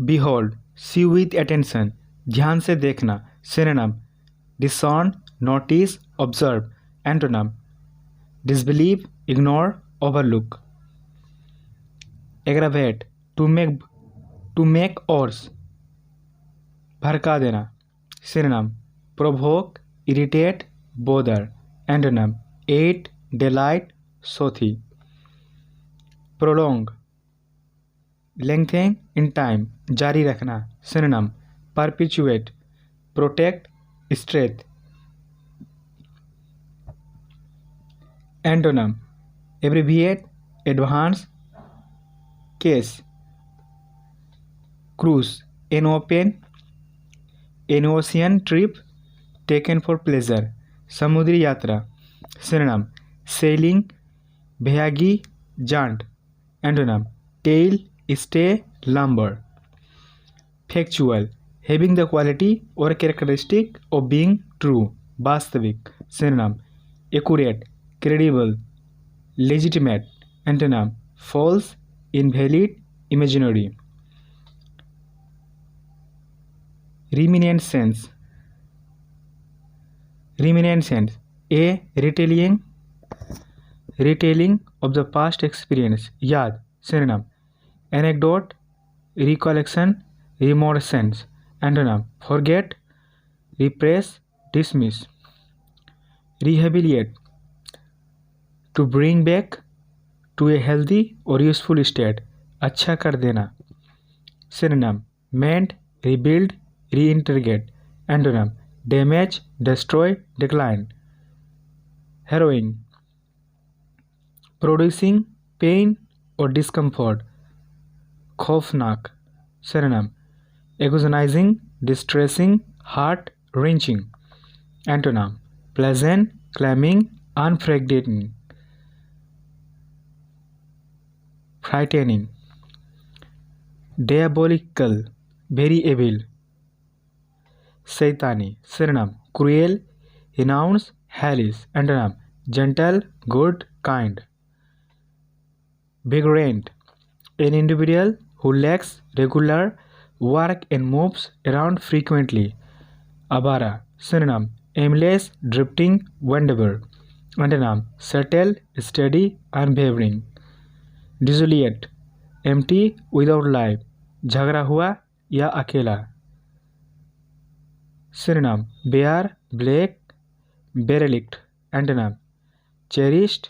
behold, see with attention, ध्यान से देखना. Synonym, discern, notice, observe. Antonym, disbelieve, ignore, overlook. Aggravate, to make worse, भड़का देना. Synonym, provoke, irritate, bother. Antonym, aid, delight, sothy. Prolong, lengthen in time, जारी रखना. Synonym, perpetuate, protect, strength. Antonym, abbreviate, advance, case. Cruise, an ocean trip taken for pleasure, समुद्री यात्रा. Synonym, sailing, भयागी, jaunt. Antonym, tail, stay, lumber. Factual, having the quality or characteristic of being true, वास्तविक. Synonym, accurate, credible, legitimate. Antonym, false, invalid, imaginary. Reminiscence, a retelling of the past experience, याद. Synonym, anecdote, recollection, remorse. Antonym, forget, repress, dismiss. Rehabilitate, to bring back to a healthy or useful state, अच्छा कर देना. Synonym, mend, rebuild, reintegrate. Antonym, damage, destroy, decline. Harrowing, producing pain or discomfort, खौफनाक. Synonym, agonizing, distressing, heart-wrenching. Antonym, pleasant, calming, unfrightening. Frightening, diabolical, very evil. शैतानी. Synonym, cruel, heinous, hellish. Antonym, gentle, good, kind. Vagrant, an individual who lacks regular work and moves around frequently, avara. Synonym, aimless, drifting, wanderer. Antonym, settled, steady, unwavering. Desolate, empty, without life, झगड़ा हुआ या अकेला. Synonym, bare, black, derelict. Antonym, cherished,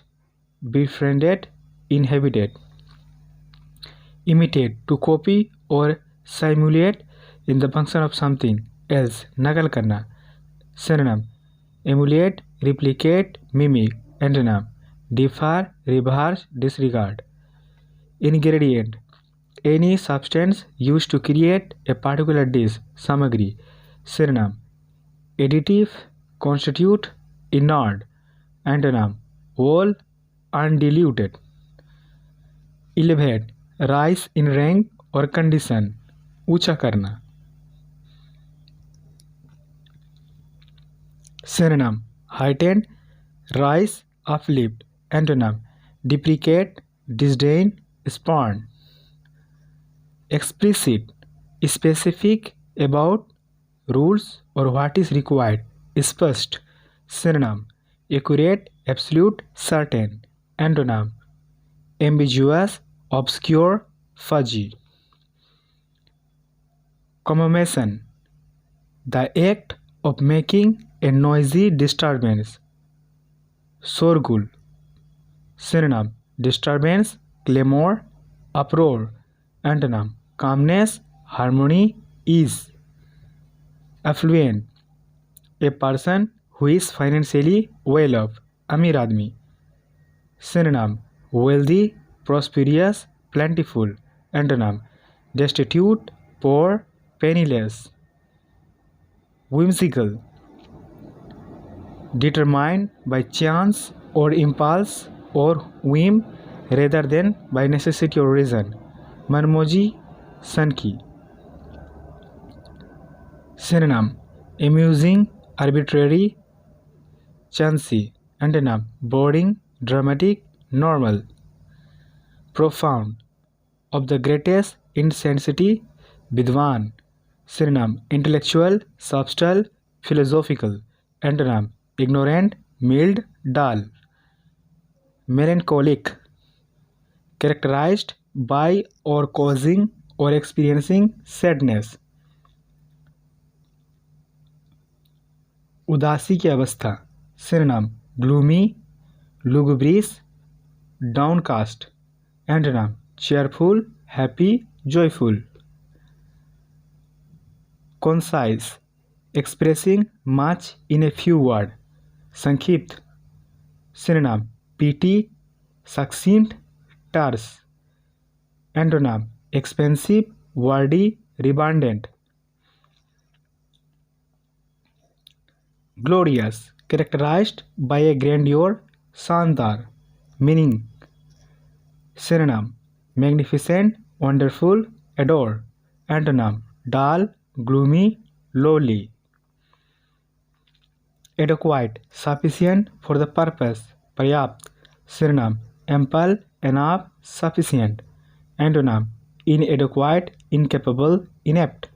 befriended, inhabited. Imitate, to copy or simulate in the function of something else, नकल करना. Synonym, emulate, replicate, mimic. Antonym, differ, reverse, disregard. Ingredient, any substance used to create a particular dish, सामग्री. Synonym, additive, constitute, inert. Antonym, whole, undiluted. Elevate, rise in rank or condition, ऊंचा करना. Synonym, heighten, rise, uplift. Antonym, deprecate, disdain, spurn. Explicit, specific about rules or what is required, स्पष्ट. Synonym, accurate, absolute, certain. Antonym, ambiguous, obscure, fuzzy. Commotion, the act of making a noisy disturbance, शोरगुल. Synonym, disturbance, clamor, uproar. Antonym, calmness, harmony, ease. Affluent, a person who is financially well off, अमीर आदमी. Synonym, wealthy, prosperous, plentiful. Antonym, destitute, poor, penniless. Whimsical, determined by chance or impulse or whim rather than by necessity or reason, मनमोजी, सनकी. Synonym, amusing, arbitrary, chancy. Antonym, boring, dramatic, normal. Profound, of the greatest intensity, विद्वान. Synonym intellectual, subtle, philosophical. Antonym ignorant, mild, dull. Melancholic, characterized by or causing or experiencing sadness. उदासी की अवस्था. Synonym gloomy, lugubrious, downcast. Antonym cheerful, happy, joyful. Concise, expressing much in a few words. संक्षिप्त. Synonym petty, succinct, terse. Antonym expensive, wordy, redundant. Glorious, characterized by a grandeur, शानदार. Meaning. Synonym magnificent, wonderful, adore. Antonym dull, gloomy, lowly. Adequate, sufficient for the purpose, पर्याप्त. Synonym ample, enough, sufficient. Antonym inadequate, incapable, inept.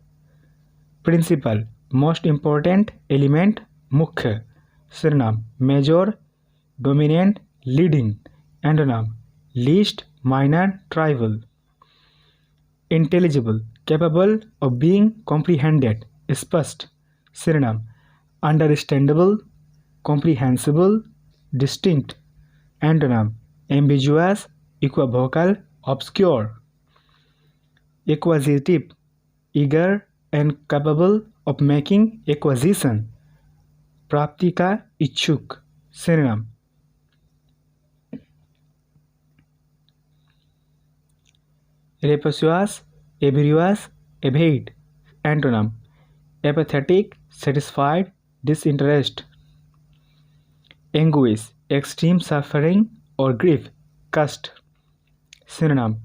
Principal, most important, element, मुख्य. Synonym major, dominant, leading. Antonym least, minor, trivial. Intelligible, capable of being comprehended, स्पष्ट. Synonym understandable, comprehensible, distinct. Antonym ambiguous, equivocal, obscure. Acquisitive, eager and capable of making acquisition, प्राप्ति का इच्छुक. Synonym rapacious, avaricious, avide. Antonym apathetic, satisfied, disinterest. Anguish, extreme suffering or grief, cast. Synonym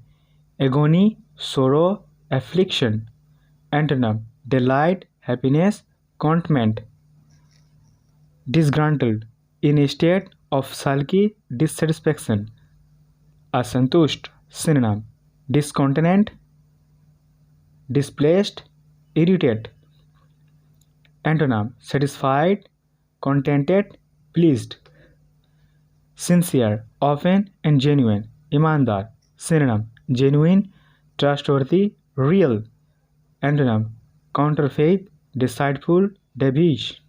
agony, sorrow, affliction. Antonym delight, happiness, contentment. Disgruntled, in a state of sulky dissatisfaction, असंतुष्ट. Synonym discontent, displeased, irritated. Antonym satisfied, contented, pleased. Sincere, often and genuine, ईमानदार. Synonym genuine, trustworthy, real. Antonym counterfeit, deceitful, devilish.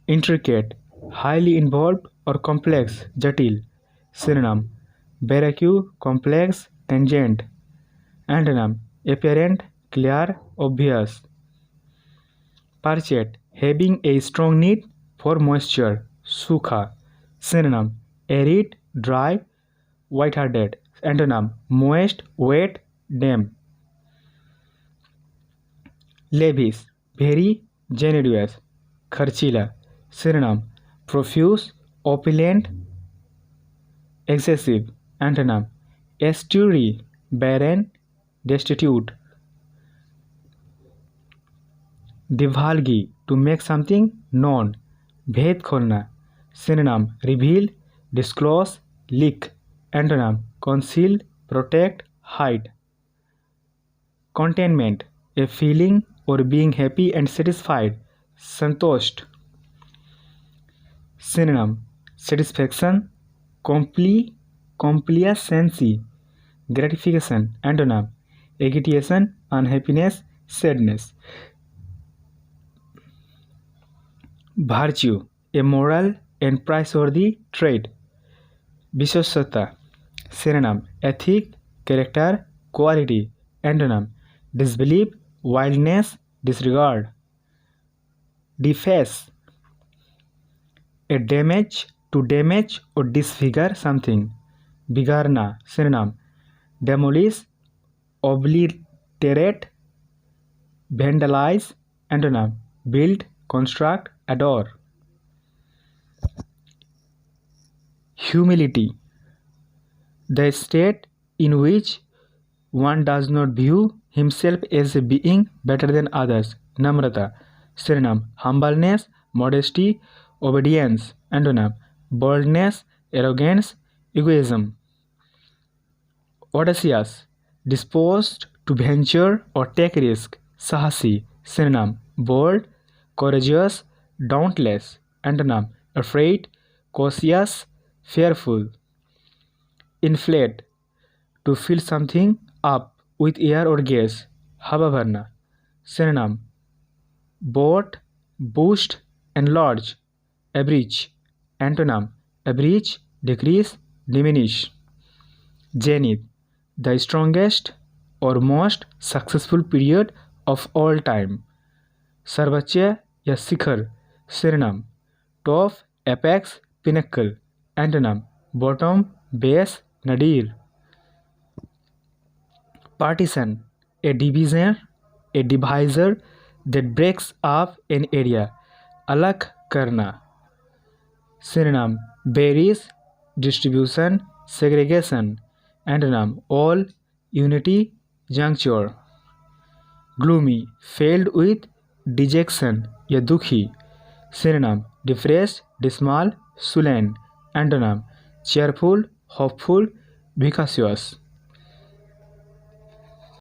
Intricate, highly involved or complex, जटिल. Synonym baroque, complex, tangent. Antonym apparent, clear, obvious. Parched, having a strong need for moisture, सूखा. Synonym arid, dry, white-hearted. Antonym moist, wet, damp. Lavish, very generous, खर्चीला. Synonym profuse, opulent, excessive. Antonym estuary, barren, destitute. दिवालगी, to make something known, भेद खोलना. Synonym reveal, disclose, leak. Antonym conceal, protect, hide. Contentment, a feeling or being happy and satisfied, संतुष्ट. Synonym satisfaction, complacency, gratification. Antonym agitation, unhappiness, sadness. Virtue, a moral and praiseworthy trait, विशेषता. Synonym ethic, character, quality. Antonym disbelief, wildness, disregard. Deface, a damage, to damage or disfigure something, बिगाड़ना. Synonym demolish, obliterate, vandalize. Antonym build, construct, adore. Humility, the state in which one does not view himself as a being better than others, namrata. Synonym humbleness, modesty, obedience. Antonym boldness, arrogance, egoism. Audacious, disposed to venture or take risk, sahasi. Synonym, bold, courageous, dauntless. Antonym, afraid, cautious, fearful. Inflate, to fill something up with air or gas, हवा भरना. Synonym, boat, boost, enlarge. Average. Antonym, average, decrease, diminish. Zenith, the strongest or most successful period of all time. सर्वोच्च या शिखर. Synonym, top, apex, pinnacle. Antonym, bottom, base, nadir. Partition, a division, a divisor that breaks up an area. अलग करना. Synonym, varies, distribution, segregation. Antonym, all, unity, juncture. Gloomy, filled with dejection या दुखी. Synonym, depressed, dismal, sullen. Antonym, cheerful, hopeful, vivacious.